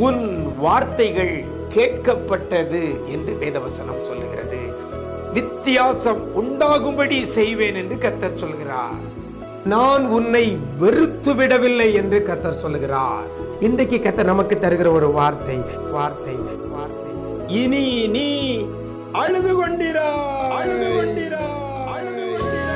உன் வார்த்தைகள் கேட்கப்பட்டது என்று வேதவசனம் சொல்லுகிறது. வித்தியாசம் உண்டாகும்படி செய்வேன் என்று கர்த்தர் சொல்கிறார். நான் உன்னை வெறுத்து விடவில்லை என்று கர்த்தர் சொல்லுகிறார். இன்றைக்கு கர்த்தர் நமக்கு தருகிற ஒரு வார்த்தை வார்த்தை வார்த்தை இனி நீ அழுது கொண்டிரா, அழுது கொண்டிரா, அழுது கொண்டிரா.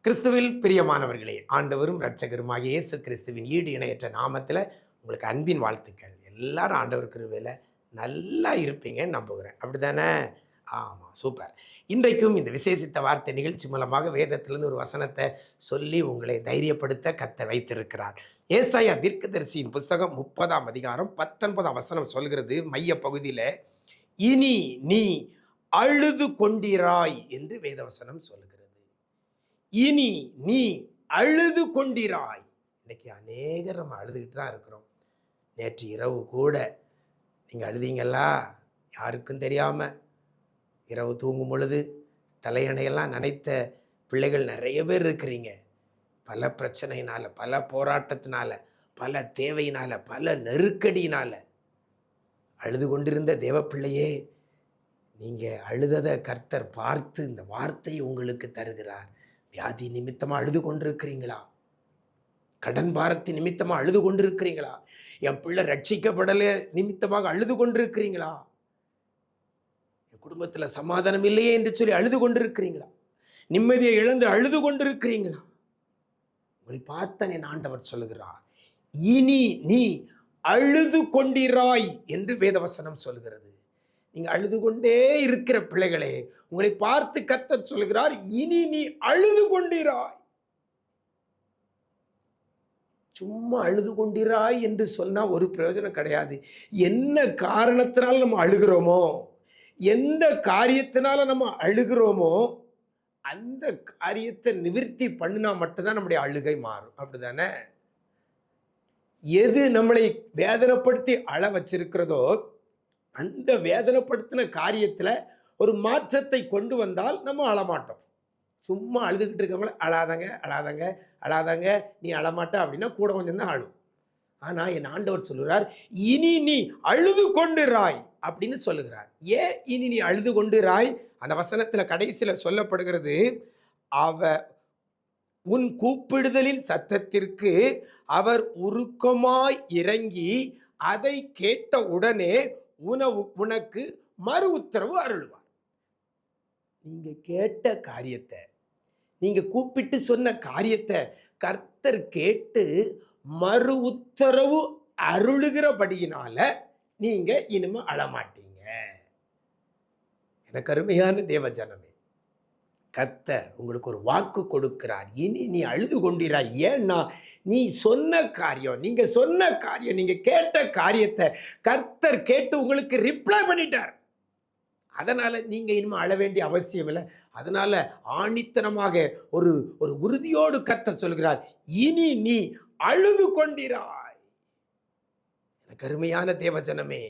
கிறிஸ்துவில் பிரியமானவர்களே, ஆண்டவரும் இரட்சகருமாகிய இயேசு கிறிஸ்துவின் ஈடு இணையற்ற நாமத்தில் உங்களுக்கு அன்பின் வாழ்த்துக்கள். எல்லாரும் ஆண்டவர் கிருபையில நல்லா இருப்பீங்கன்னு நம்புகிறேன். அப்படி தானே? ஆமாம், சூப்பர். இன்றைக்கும் இந்த விசேஷித்த வார்த்தை நிகழ்ச்சி மூலமாக வேதத்திலிருந்து ஒரு வசனத்தை சொல்லி உங்களை தைரியப்படுத்த கர்த்தர் வைத்திருக்கிறார். ஏசாயா தீர்க்கதரிசியின் புஸ்தகம் 30ஆம் அதிகாரம் 19ஆம் வசனம் சொல்கிறது, மைய பகுதியில், இனி நீ அழுது கொண்டிராய் என்று வேதவசனம் சொல்லுகிறது. இனி நீ அழுது கொண்டிராய். இன்னைக்கு அநேகர் நம்ம அழுதுகிட்டு தான் இருக்கிறோம். நேற்று இரவு கூட நீங்கள் அழுதீங்களா? யாருக்கும் தெரியாமல் இரவு தூங்கும் பொழுது தலையணையெல்லாம் நனைத்த பிள்ளைகள் நிறைய பேர் இருக்கிறீங்க. பல பிரச்சனையினால், பல போராட்டத்தினால, பல தேவையினால், பல நெருக்கடியினால் அழுது கொண்டிருந்த தேவ பிள்ளையே, நீங்கள் அழுததை கர்த்தர் பார்த்து இந்த வார்த்தையை உங்களுக்கு தருகிறார். வியாதி நிமித்தமாக அழுது கொண்டிருக்கிறீங்களா? கடன் பாரத்தி நிமித்தமாக அழுது கொண்டிருக்கிறீங்களா? என் பிள்ளை ரட்சிக்கப்படலை நிமித்தமாக அழுது கொண்டிருக்கிறீங்களா? என் குடும்பத்தில் சமாதானம் இல்லையே என்று சொல்லி அழுது கொண்டிருக்கிறீங்களா? நிம்மதியை இழந்து அழுது கொண்டிருக்கிறீங்களா? உங்களை பார்த்த என் ஆண்டவர் சொல்லுகிறார், இனி நீ அழுது கொண்டிராய் என்று வேதவசனம் சொல்கிறது. நீங்கள் அழுது கொண்டே இருக்கிற பிள்ளைகளே, உங்களை பார்த்து கர்த்தர் சொல்கிறார், இனி நீ அழுது கொண்டிராய். சும்மா அழுது கொண்டிராய் என்று சொன்னால் ஒரு பிரயோஜனம் கிடையாது. என்ன காரணத்தினால நம்ம அழுகிறோமோ, எந்த காரியத்தினால நம்ம அழுகிறோமோ, அந்த காரியத்தை நிவர்த்தி பண்ணினா மட்டும்தான் நம்முடைய அழுகை மாறும். அப்படிதானே? எது நம்மளை வேதனைப்படுத்தி அழ வச்சிருக்கிறதோ, அந்த வேதனைப்படுத்தின காரியத்தில் ஒரு மாற்றத்தை கொண்டு வந்தால் நம்ம அழமாட்டோம். சும்மா அழுதுகிட்டு இருக்கவங்கள அழாதங்க அழாதங்க அழாதங்க, நீ அழமாட்ட அப்படின்னா கூட கொஞ்சம் தான் அழும். ஆனால் என் ஆண்டவர் சொல்லுகிறார், இனி நீ அழுது கொண்டிராய் அப்படின்னு சொல்லுகிறார். ஏன் இனி நீ அழுது கொண்டிராய்? அந்த வசனத்தில் கடைசியில் சொல்லப்படுகிறது, உன் கூப்பிடுதலின் சத்தத்திற்கு அவர் உருக்கமாய் இறங்கி அதை கேட்ட உடனே உனக்கு மறு உத்தரவு அருள்வார். நீங்க கேட்ட காரியத்தை, நீங்க கூப்பிட்டு சொன்ன காரியத்தை கர்த்தர் கேட்டு மறு உத்தரவு அருளுகிறபடியினால நீங்க இனிமே அழமாட்டீங்க. எனக்கு அருமையான தேவ ஜனமே, கர்த்தர் உங்களுக்கு ஒரு வாக்கு கொடுக்கிறார். இனி நீ அழுது கொண்டிராய். ஏன்னா நீ சொன்ன காரியம், நீங்க சொன்ன காரியம், நீங்க கேட்ட காரியத்தை கர்த்தர் கேட்டு உங்களுக்கு ரிப்ளை பண்ணிட்டார். அதனால நீங்க இனிமே அழ வேண்டிய அவசியம் இல்லை. அதனால ஆணித்தனமாக ஒரு ஒரு உறுதியோடு கர்த்தர் சொல்கிறார், இனி நீ அழுது கொண்டிராய். எனக்கு அருமையான தேவஜனமே,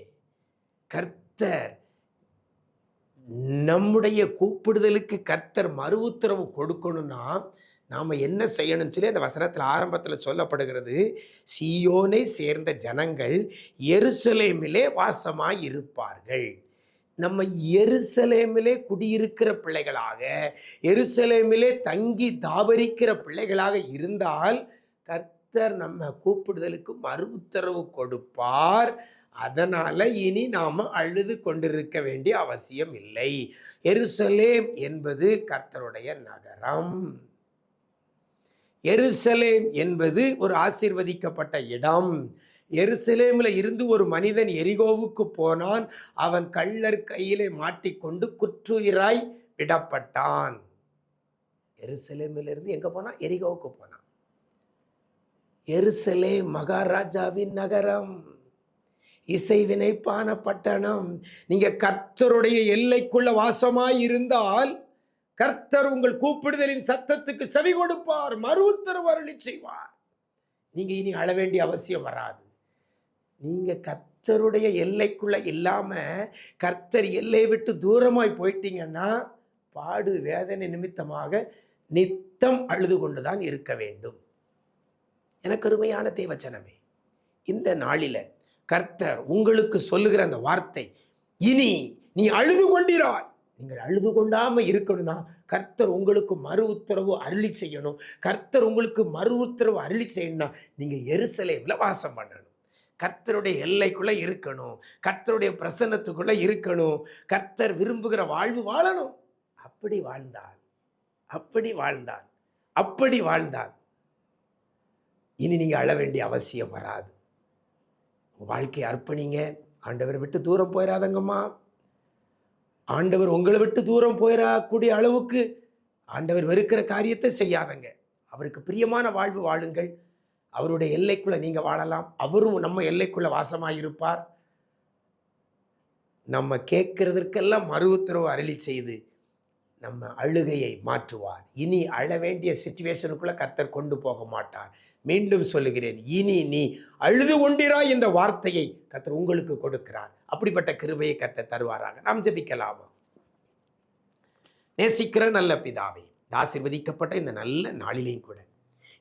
கர்த்தர் நம்முடைய கூப்பிடுதலுக்கு கர்த்தர் மறு உத்தரவு கொடுக்கணும்னா நாம் என்ன செய்யணும்னு சொல்லி அந்த வசனத்தில் ஆரம்பத்தில் சொல்லப்படுகிறது, சீயோனை சேர்ந்த ஜனங்கள் எருசலேமிலே வாசமாய் இருப்பார்கள். நம்ம எருசலேமிலே குடியிருக்கிற பிள்ளைகளாக, எருசலேமிலே தங்கி தாபரிக்கிற பிள்ளைகளாக இருந்தால் கர்த்தர் நம்ம கூப்பிடுதலுக்கு மறு உத்தரவு கொடுப்பார். அதனால இனி நாம அழுது கொண்டிருக்க வேண்டிய அவசியம் இல்லை. எருசலேம் என்பது கர்த்தருடைய நகரம். எருசலேம் என்பது ஒரு ஆசீர்வதிக்கப்பட்ட இடம். எருசலேமில் இருந்து ஒரு மனிதன் எரிகோவுக்கு போனான். அவன் கள்ளர் கையிலே மாட்டிக்கொண்டு குற்றுயிராய் விடப்பட்டான். எருசலேமில் இருந்து எங்க போனான்? எரிகோவுக்கு போனான். எருசலேம் மகாராஜாவின் நகரம், இசைவினைப்பான பட்டணம். நீங்க கர்த்தருடைய எல்லைக்குள்ள வாசமாய் இருந்தால் கர்த்தர் உங்கள் கூப்பிடுதலின் சத்தத்துக்கு செவி கொடுப்பார், மறு உத்தரவு அருளி செய்வார். நீங்க இனி அழ வேண்டிய அவசியம் வராது. நீங்க கர்த்தருடைய எல்லைக்குள்ள இல்லாம கர்த்தர் எல்லையை விட்டு தூரமாய் போயிட்டீங்கன்னா பாடு வேதனை நிமித்தமாக நித்தம் அழுது கொண்டுதான் இருக்க வேண்டும். எனக்கு அருமையான தேவச்சனமே, இந்த நாளில கர்த்தர் உங்களுக்கு சொல்லுகிற அந்த வார்த்தை, இனி நீ அழுது கொண்டிராய். நீங்கள் அழுது கொண்டாம இருக்கணும்னா கர்த்தர் உங்களுக்கு மறு உத்தரவு அருளி செய்யணும். கர்த்தர் உங்களுக்கு மறு உத்தரவு அருளி செய்யணும்னா நீங்க எருசலேம்ல வாசம் பண்ணணும். கர்த்தருடைய எல்லைக்குள்ள இருக்கணும். கர்த்தருடைய பிரசன்னத்துக்குள்ள இருக்கணும். கர்த்தர் விரும்புகிற வாழ்வு வாழணும். அப்படி வாழ்ந்தால் அப்படி வாழ்ந்தால் அப்படி வாழ்ந்தால் இனி நீங்க அழ வேண்டிய அவசியம் வராது. உங்க வாழ்க்கையை அர்ப்பணிங்க. ஆண்டவரை விட்டு தூரம் போயிடாதங்கம்மா. ஆண்டவர் உங்களை விட்டு தூரம் போயிடக்கூடிய அளவுக்கு ஆண்டவர் வெறுக்கிற காரியத்தை செய்யாதங்க. அவருக்கு பிரியமான வாழ்வு வாழுங்கள். அவருடைய எல்லைக்குள்ள நீங்க வாழலாம். அவரும் நம்ம எல்லைக்குள்ள வாசமாயிருப்பார். நம்ம கேட்கறதற்கெல்லாம் மறு உத்தரவு அருளி செய்து நம்ம அழுகையை மாற்றுவார். இனி அழ வேண்டிய சிச்சுவேஷனுக்குள்ள கர்த்தர் கொண்டு போக மாட்டார். மீண்டும் சொல்லுகிறேன், இனி நீ அழுது கொண்டிராய் என்ற வார்த்தையை கர்த்தர் உங்களுக்கு கொடுக்கிறார். அப்படிப்பட்ட கிருபையை கர்த்தர் தருவாராக. நாம் ஜெபிக்கலாமா? நேசிக்கிற நல்ல பிதாவே, ஆசீர்வதிக்கப்பட்ட இந்த நல்ல நாளிலேயும் கூட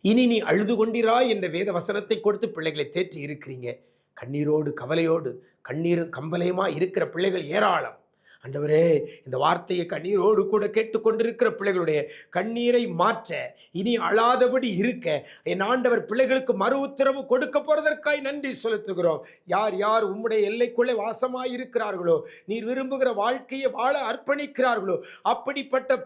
இனி நீ அழுது கொண்டிராய் என்ற வேத வசனத்தை கொடுத்து பிள்ளைகளை தேற்றி இருக்கிறீங்க. கண்ணீரோடு கவலையோடு கண்ணீரும் கம்பலையுமா இருக்கிற பிள்ளைகள் ஏராளம். ஆண்டவரே, இந்த வார்த்தையை கண்ணீரோடு கூட கேட்டுக்கொண்டிருக்கிற பிள்ளைகளுடைய கண்ணீரை மாற்ற, இனி அழாதபடி இருக்க என் ஆண்டவர் பிள்ளைகளுக்கு மறு உத்தரவு கொடுக்க போறதற்காய் நன்றி செலுத்துகிறோம். யார் யார் உம்முடைய எல்லைக்குள்ளே வாசமாய் இருக்கிறார்களோ, நீர் விரும்புகிற வாழ்க்கையை வாழ அர்ப்பணிக்கிறார்களோ, அப்படிப்பட்ட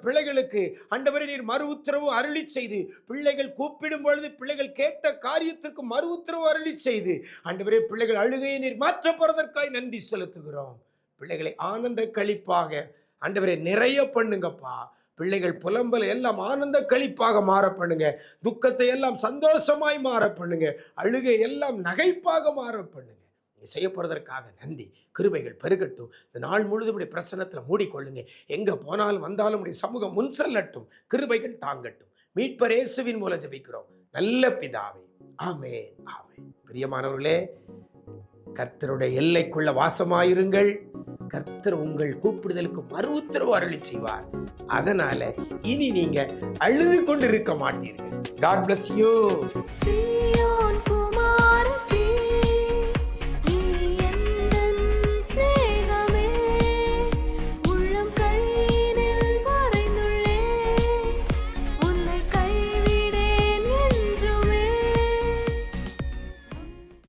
பிள்ளைகளுக்கு ஆண்டவரே நீர் மறு உத்தரவு அருளி செய்து, பிள்ளைகள் கூப்பிடும் பொழுது பிள்ளைகள் கேட்ட காரியத்திற்கு மறு உத்தரவு அருளி செய்து, ஆண்டவரே பிள்ளைகள் அழுகையை நீர் மாற்ற போறதற்காய் நன்றி செலுத்துகிறோம். பிள்ளைகளை ஆனந்த களிப்பாக ஆண்டவரே நிறைய பண்ணுங்கப்பா. பிள்ளைகள் புலம்பல் எல்லாம் ஆனந்த களிப்பாக மாற பண்ணுங்க. துக்கத்தை எல்லாம் சந்தோஷமாய் மாற பண்ணுங்க. அழுகை எல்லாம் நகைப்பாக மாற பண்ணுங்க. நீங்க செய்ய போறதற்காக நன்றி. கிருபைகள் பெருகட்டும். இந்த நாள் முழுதும் உடைய பிரசன்னத்தில் மூடிக்கொள்ளுங்க. எங்க போனாலும் வந்தாலும் உடைய சமூகம் முன் செல்லட்டும். கிருபைகள் தாங்கட்டும். மீட்பர் இயேசுவின் மூலம் ஜெபிக்கிறோம் நல்ல பிதாவே. ஆமென், ஆமென். பிரியமானவர்களே, கர்த்தருடைய எல்லைக்குள்ள வாசமாயிருங்கள். கர்த்தர் உங்கள் கூப்பிடுதலுக்கு மறு உத்தரவு அருளி செய்வார். அதனால இனி நீங்க அழுது கொண்டு இருக்க மாட்டீர்கள். God bless you.